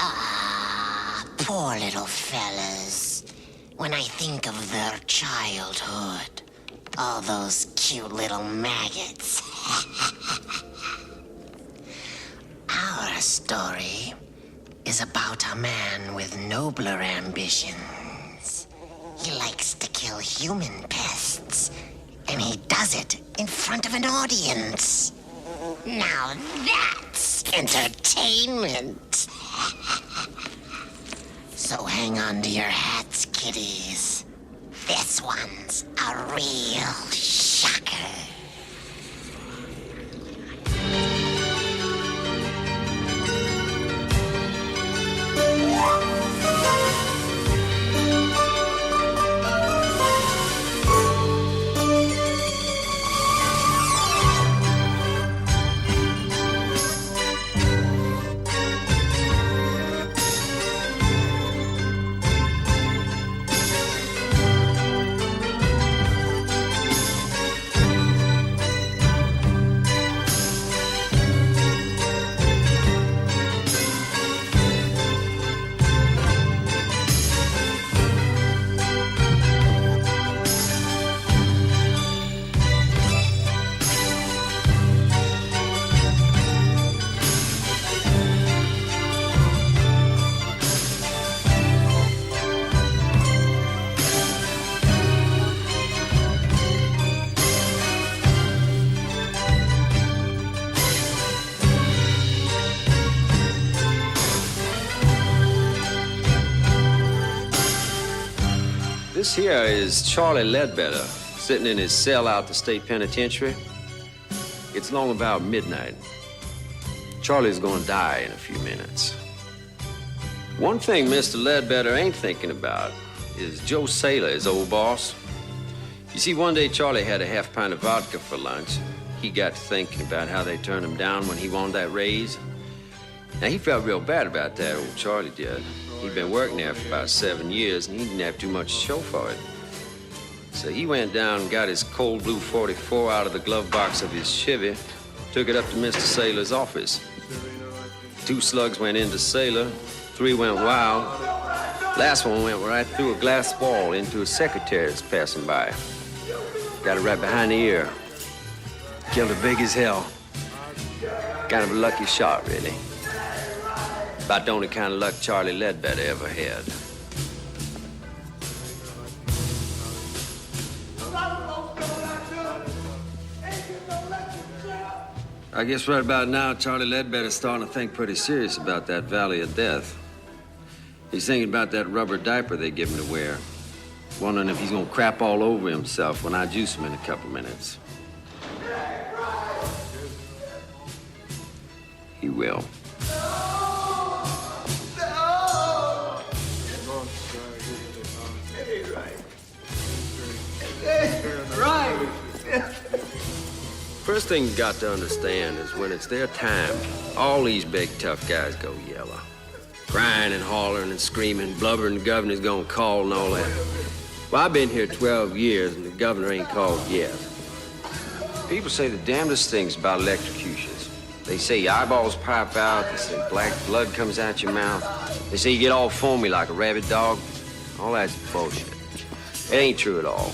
Ah, poor little fellas. When I think of their childhood, all those cute little maggots. Our story is about a man with nobler ambitions. He likes to kill human pests, and he does it in front of an audience. Now that's entertainment. So hang on to your hats, kiddies. This one's a real shocker. This here is Charlie Ledbetter, sitting in his cell out the state penitentiary. It's long about midnight. Charlie's gonna die in a few minutes. One thing Mr. Ledbetter ain't thinking about is Joe Saylor, his old boss. You see, one day Charlie had a half pint of vodka for lunch. He got to thinking about how they turned him down when he wanted that raise. Now, he felt real bad about that, old Charlie did. He'd been working there for about 7 years, and he didn't have too much to show for it. So he went down and got his cold blue 44 out of the glove box of his Chevy, took it up to Mr. Saylor's office. 2 slugs went into Saylor, 3 went wild. Last one went right through a glass wall into a secretary that's passing by. Got it right behind the ear. Killed her big as hell. Kind of a lucky shot, really. About the only kind of luck Charlie Ledbetter ever had. I guess right about now, Charlie Ledbetter's starting to think pretty serious about that Valley of Death. He's thinking about that rubber diaper they give him to wear. Wondering if he's gonna crap all over himself when I juice him in a couple minutes. He will. Right. First thing you got to understand is when it's their time, all these big tough guys go yellow. Crying and hollering and screaming, blubbering the governor's gonna call and all that. Well, I've been here 12 years and the governor ain't called yet. People say the damnedest things about electrocutions. They say your eyeballs pop out, they say black blood comes out your mouth. They say you get all foamy like a rabid dog. All that's bullshit. It ain't true at all.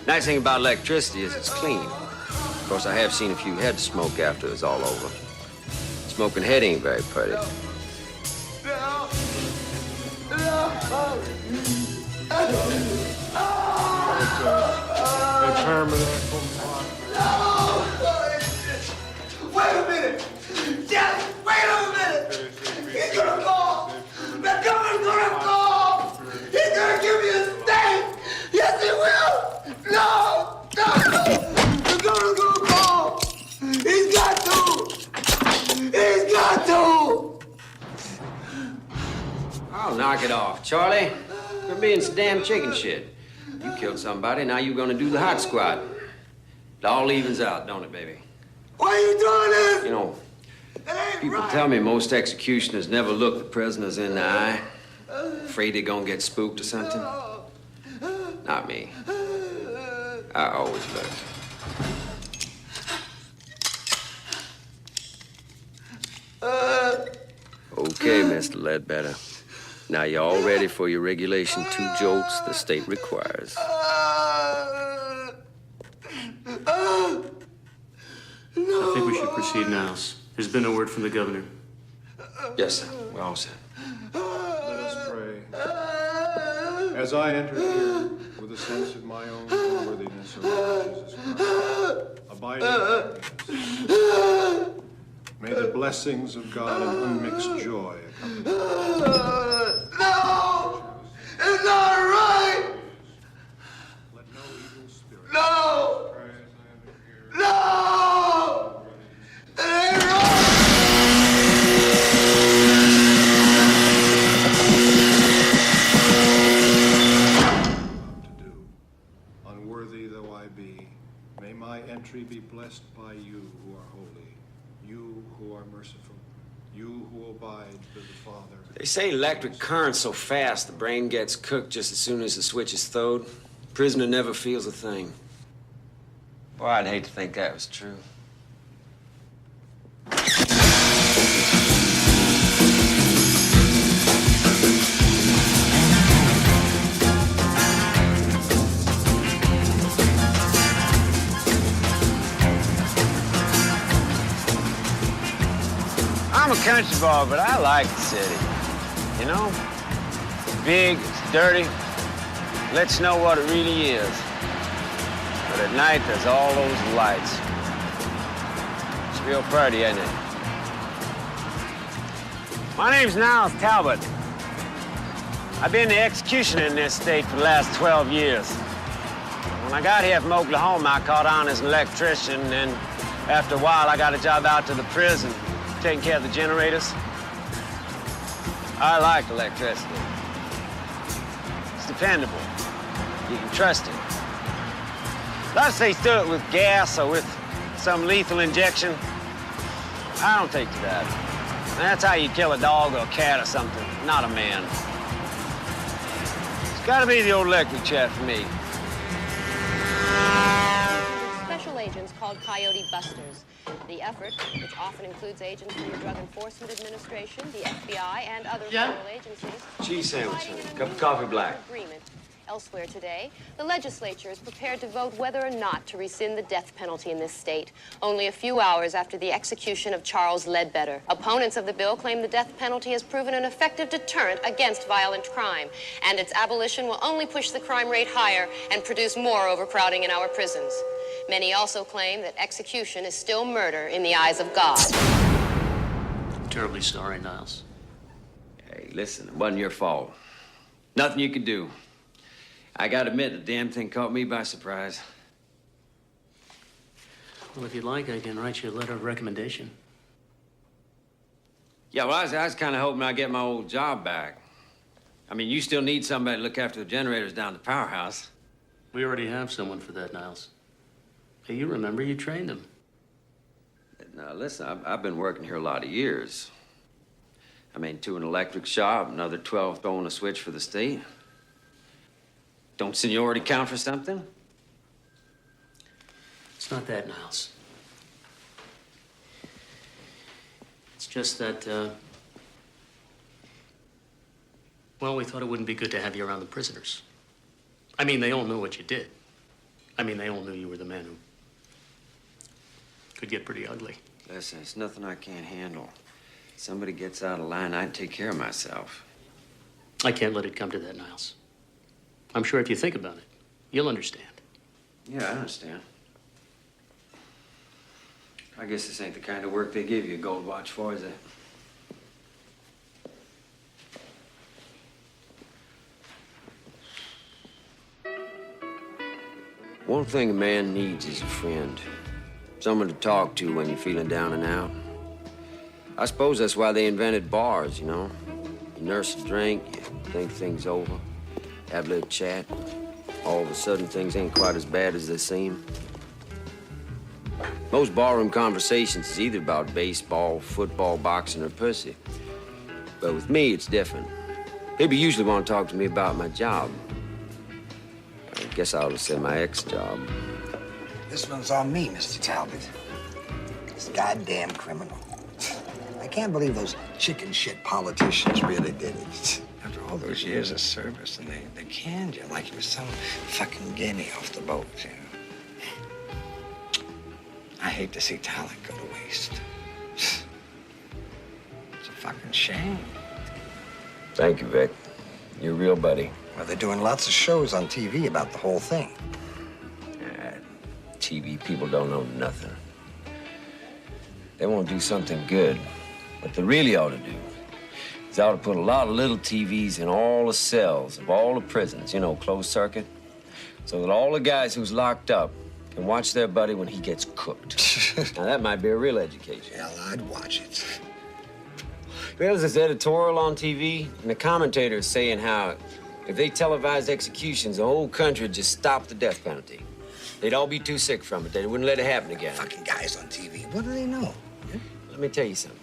Nice thing about electricity is it's clean. Of course, I have seen a few heads smoke after it's all over. Smoking head ain't very pretty. Wait a minute! Just wait a minute! He's gonna call! The governor's gonna call! He's gonna give me a state! Yes, he will! No! The governor's gonna call! He's got to! He's got to! I'll knock it off, Charlie. You're being some damn chicken shit. You killed somebody, now you're gonna do the hot squat. It all evens out, don't it, baby? Why are you doing this? You know, people right. tell me most executioners never look the prisoners in the eye. Afraid they're gonna get spooked or something. Not me. I always look. Okay. Okay, Mr. Ledbetter. Now you're all ready for your regulation 2 jolts the state requires. I think we should proceed now. There's been no word from the governor. Yes, sir. We're all set. Let us pray. As I enter here with a sense of my own unworthiness, O Lord Jesus Christ, abiding happiness, may the blessings of God and unmixed joy accompany you. No! It's not right! Let no evil spirit. No! No! It ain't right! To do. Unworthy though I be, may my entry be blessed by you who are holy, you who are merciful, you who abide to the Father. They say electric current's so fast the brain gets cooked just as soon as the switch is throwed. Prisoner never feels a thing. Boy, I'd hate to think that was true. I'm a country boy, but I like the city. You know? It's big, it's dirty. Lets you know what it really is. But at night, there's all those lights. It's real pretty, isn't it? My name's Niles Talbot. I've been the executioner in this state for the last 12 years. When I got here from Oklahoma, I caught on as an electrician, and after a while, I got a job out to the prison, taking care of the generators. I like electricity. It's dependable. You can trust it. Let's say do it with gas or with some lethal injection. I don't take to that. That's how you kill a dog or a cat or something, not a man. It's gotta be the old electric chair for me. Special agents called Coyote Busters. The effort, which often includes agents from the Drug Enforcement Administration, the FBI, and other federal agencies. Cheese sandwich, cup of coffee black. Agreement. Elsewhere today, the legislature is prepared to vote whether or not to rescind the death penalty in this state, only a few hours after the execution of Charles Ledbetter. Opponents of the bill claim the death penalty has proven an effective deterrent against violent crime, and its abolition will only push the crime rate higher and produce more overcrowding in our prisons. Many also claim that execution is still murder in the eyes of God. I'm terribly sorry, Niles. Hey, listen, it wasn't your fault. Nothing you could do. I gotta admit, the damn thing caught me by surprise. Well, if you'd like, I can write you a letter of recommendation. Yeah, well, I was kind of hoping I'd get my old job back. I mean, you still need somebody to look after the generators down at the powerhouse. We already have someone for that, Niles. Hey, you remember you trained him. Now, listen, I've been working here a lot of years. I mean, 2 in an electric shop, another 12 throwing a switch for the state. Don't seniority count for something? It's not that, Niles. It's just that, well, we thought it wouldn't be good to have you around the prisoners. I mean, they all knew what you did. I mean, they all knew you were the man who could get pretty ugly. Listen, it's nothing I can't handle. Somebody gets out of line, I can take care of myself. I can't let it come to that, Niles. I'm sure if you think about it, you'll understand. Yeah, I understand. I guess this ain't the kind of work they give you a gold watch for, is it? One thing a man needs is a friend. Someone to talk to when you're feeling down and out. I suppose that's why they invented bars, you know? You nurse a drink, you think things over, have a little chat. All of a sudden, things ain't quite as bad as they seem. Most barroom conversations is either about baseball, football, boxing, or pussy. But with me, it's different. People usually want to talk to me about my job. I guess I ought to say my ex-job. This one's on me, Mr. Talbot. This goddamn criminal. I can't believe those chicken shit politicians really did it. After all those years of service, and they canned you like you were some fucking guinea off the boat, you know. I hate to see talent go to waste. It's a fucking shame. Thank you, Vic. You're a real buddy. Well, they're doing lots of shows on TV about the whole thing. TV people don't know nothing. They want to do something good. What they really ought to do is they ought to put a lot of little TVs in all the cells of all the prisons, you know, closed circuit, so that all the guys who's locked up can watch their buddy when he gets cooked. Now, that might be a real education. Hell, I'd watch it. There's this editorial on TV, and the commentator is saying how if they televised executions, the whole country would just stop the death penalty. They'd all be too sick from it. They wouldn't let it happen again. Fucking guys on TV. What do they know? Let me tell you something.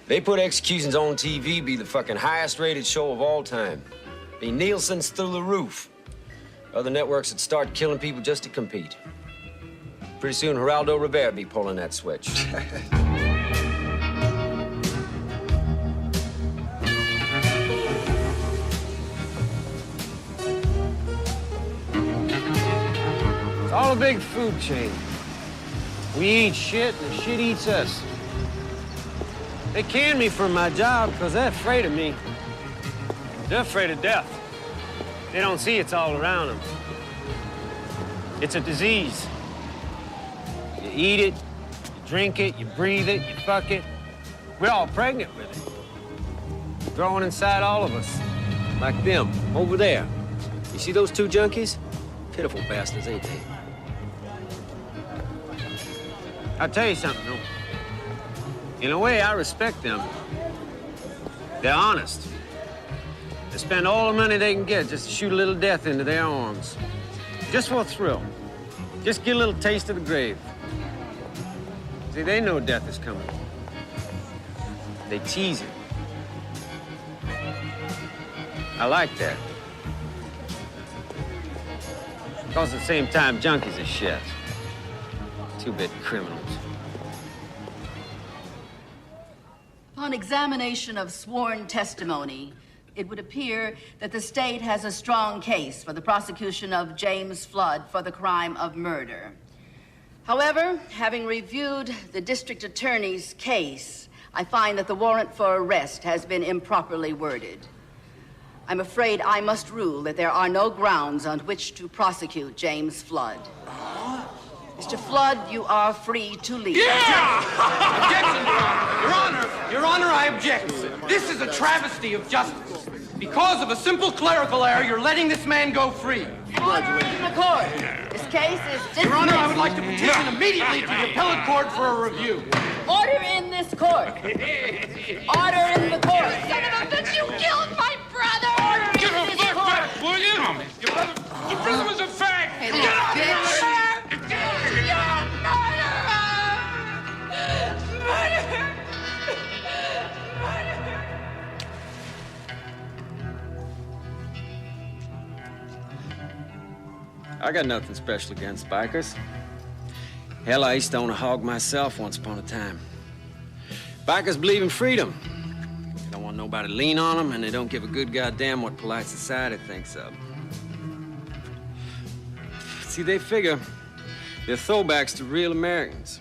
They put executions on TV, be the fucking highest-rated show of all time. Be Nielsen's through the roof. Other networks would start killing people just to compete. Pretty soon, Geraldo Rivera be pulling that switch. It's all a big food chain. We eat shit, and the shit eats us. They can me for my job because they're afraid of me. They're afraid of death. They don't see it's all around them. It's a disease. You eat it, you drink it, you breathe it, you fuck it. We're all pregnant with it. Growing inside all of us. Like them, over there. You see those two junkies? Pitiful bastards, ain't they? I'll tell you something, though. In a way, I respect them. They're honest. They spend all the money they can get just to shoot a little death into their arms. Just for a thrill. Just get a little taste of the grave. See, they know death is coming. They tease it. I like that. Because at the same time, junkies are shit. Two-bit criminals. Upon examination of sworn testimony, it would appear that the state has a strong case for the prosecution of James Flood for the crime of murder. However, having reviewed the district attorney's case, I find that the warrant for arrest has been improperly worded. I'm afraid I must rule that there are no grounds on which to prosecute James Flood. Mr. Flood, you are free to leave. Yeah! Objection, Your Honor, I object. This is a travesty of justice. Because of a simple clerical error, you're letting this man go free. Order in the court. This case is dismissed. Your Honor, I would like to petition immediately to the appellate court for a review. Order in this court. Order in the court. You son of a bitch, you killed my brother! Order Give in him this back, court. will you? Your brother was a fag! Hey, Get out of bitch. here! I got nothing special against bikers. Hell, I used to own a hog myself once upon a time. Bikers believe in freedom. They don't want nobody to lean on them, and they don't give a good goddamn what polite society thinks of. See, they figure they're throwbacks to real Americans.